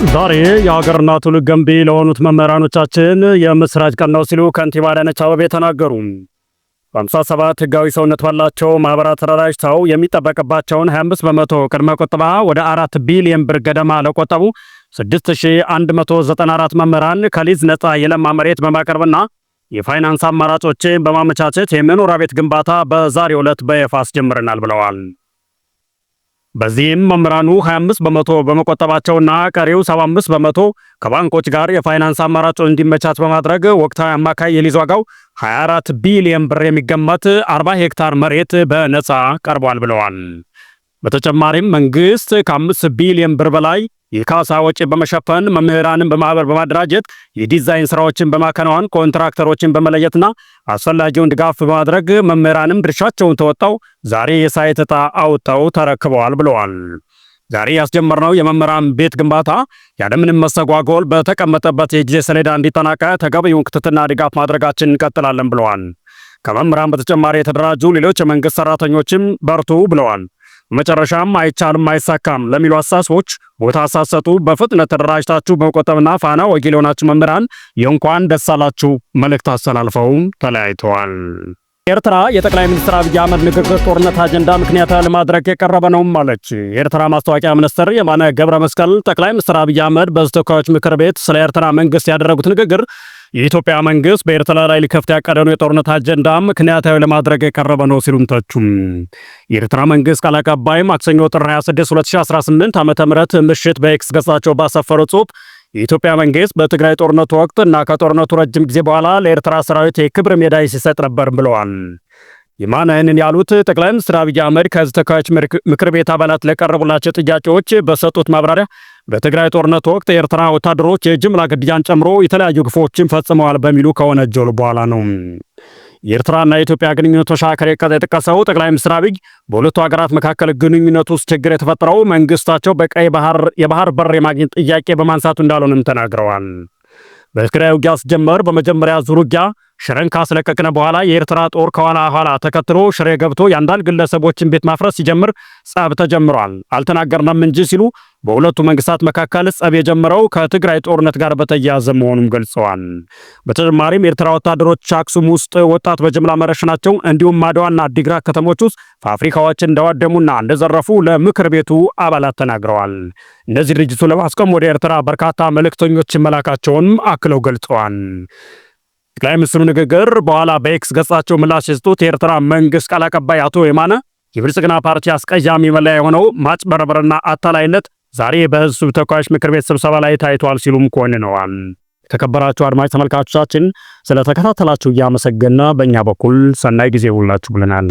ዛሬ የሀገርና ትውልድ ገንቢ ለሆኑት መምህራኖቻችን የምስራች ቀን ነው ሲሉ ከንቲባ አዳነች አቤቤ ተናገሩ። በ57 ህጋዊ ሰውነት ባላቸው ማህበራት ተደራጅተው የሚጠበቅባቸውን 25 በመቶ ቅድመ ቁጠባ ወደ 4 ቢሊዮን ብር ገደማ ለቆጠቡ 6194 መምህራን ከሊዝ ነፃ የለማ መሬት በማቅረብና የፋይናንስ አማራጮችን በማመቻቸት የመኖሪያ ቤት ግንባታ በዛሬው ዕለት በይፋ አስጀምረናል ብለዋል። በዚህም መምህራኑ 25 በመቶ በመቆጠባቸውና ቀሪው 75 በመቶ ከባንኮች ጋር የፋይናንስ አማራጮች እንዲመቻች በማድረግ ወቅታዊ አማካይ የሊዝ ዋጋው 24 ቢሊዮን ብር የሚገመት 40 ሄክታር መሬት በነፃ ቀርቧል ብለዋል። በተጨማሪም መንግስት ከ5 ቢሊዮን ብር በላይ የካሳ ወጪ በመሸፈን መምህራንን በማህበር በማደራጀት የዲዛይን ስራዎችን በማከናወን ኮንትራክተሮችን በመለየትና አስፈላጊውን ድጋፍ በማድረግ መምህራንም ድርሻቸውን ተወጣው ዛሬ የሳይት ዕጣ አውጥተው ተረክበዋል ብለዋል። ዛሬ ያስጀመርነው የመምህራን ቤት ግንባታ ያለምንም መስተጓጎል በተቀመጠበት የጊዜ ሰሌዳ እንዲጠናቀቅ ተገቢውን ክትትልና ድጋፍ ማድረጋችን እንቀጥላለን ብለዋል። ከመምህራን በተጨማሪ የተደራጁ ሌሎች የመንግስት ሰራተኞችም በርቱ ብለዋል። መጨረሻም አይቻልም አይሳካም ለሚሉ አሳስቦች ቦታ አሳሰጡ በፍጥነት ተደራጅታችሁ በመቆጠብና ፋና ወጊ ለሆናችሁ መምህራን የእንኳን ደስ አላችሁ መልእክት አስተላልፈው ተለያይተዋል። ኤርትራ የጠቅላይ ሚኒስትር አብይ አህመድ ንግግር ጦርነት አጀንዳ ምክንያት ለማድረግ የቀረበ ነው አለች። የኤርትራ ማስታወቂያ ሚኒስትር የማነ ገብረ መስቀል ጠቅላይ ሚኒስትር አብይ አህመድ በሕዝብ ተወካዮች ምክር ቤት ስለ ኤርትራ መንግስት ያደረጉት ንግግር የኢትዮጵያ መንግስት በኤርትራ ላይ ሊከፍት ያቀደውን የጦርነት አጀንዳ ምክንያታዊ ለማድረግ የቀረበ ነው ሲሉም ተቹም። የኤርትራ መንግስት ቃል አቀባይ ማክሰኞ ጥር 26 2018 ዓ.ም ምሽት በኤክስ ገጻቸው ባሰፈሩት ጽሑፍ የኢትዮጵያ መንግስት በትግራይ ጦርነቱ ወቅት እና ከጦርነቱ ረጅም ጊዜ በኋላ ለኤርትራ ሰራዊት የክብር ሜዳይ ሲሰጥ ነበር ብለዋል። የማነ ይህንን ያሉት ጠቅላይ ሚኒስትር አብይ አህመድ ከሕዝብ ተወካዮች ምክር ቤት አባላት ለቀረቡላቸው ጥያቄዎች በሰጡት ማብራሪያ በትግራይ ጦርነት ወቅት የኤርትራ ወታደሮች የጅምላ ግድያን ጨምሮ የተለያዩ ግፎችን ፈጽመዋል በሚሉ ከወነጀሉ በኋላ ነው። የኤርትራና የኢትዮጵያ ግንኙነቶች አከር የጠቀሰው ጠቅላይ ሚኒስትር አብይ በሁለቱ ሀገራት መካከል ግንኙነት ውስጥ ችግር የተፈጠረው መንግስታቸው በቀይ ባህር የባህር በር የማግኘት ጥያቄ በማንሳቱ እንዳልሆነም ተናግረዋል። በትግራይ ውጊያ ሲጀመር በመጀመሪያ ዙር ውጊያ ሽረን ካስለቀቅነ በኋላ የኤርትራ ጦር ከኋላ ተከትሎ ሽሬ ገብቶ የአንዳንድ ግለሰቦችን ቤት ማፍረስ ሲጀምር ጸብ ተጀምሯል፣ አልተናገርንም እንጂ ሲሉ በሁለቱ መንግስታት መካከል ጸብ የጀመረው ከትግራይ ጦርነት ጋር በተያያዘ መሆኑን ገልጸዋል። በተጨማሪም የኤርትራ ወታደሮች አክሱም ውስጥ ወጣት በጅምላ መረሸናቸው እንዲሁም ማድዋና አዲግራት ከተሞች ውስጥ ፋብሪካዎችን እንዳወደሙና እንደዘረፉ ለምክር ቤቱ አባላት ተናግረዋል። እነዚህ ድርጅቱ ለማስቆም ወደ ኤርትራ በርካታ መልእክተኞች መላካቸውን አክለው ገልጸዋል። ጠቅላይ ሚኒስትሩ ንግግር በኋላ በኤክስ ገጻቸው ምላሽ የሰጡት የኤርትራ መንግስት ቃል አቀባይ አቶ የማነ የብልጽግና ፓርቲ አስቀያሚ መለያ የሆነው ማጭበርበርና አታላይነት ዛሬ በሕዝብ ተወካዮች ምክር ቤት ስብሰባ ላይ ታይቷል ሲሉም ኮንነዋል። የተከበራችሁ አድማጭ ተመልካቾቻችን ስለተከታተላችሁ እያመሰገንና በእኛ በኩል ሰናይ ጊዜ ሁላችሁ ብለናል።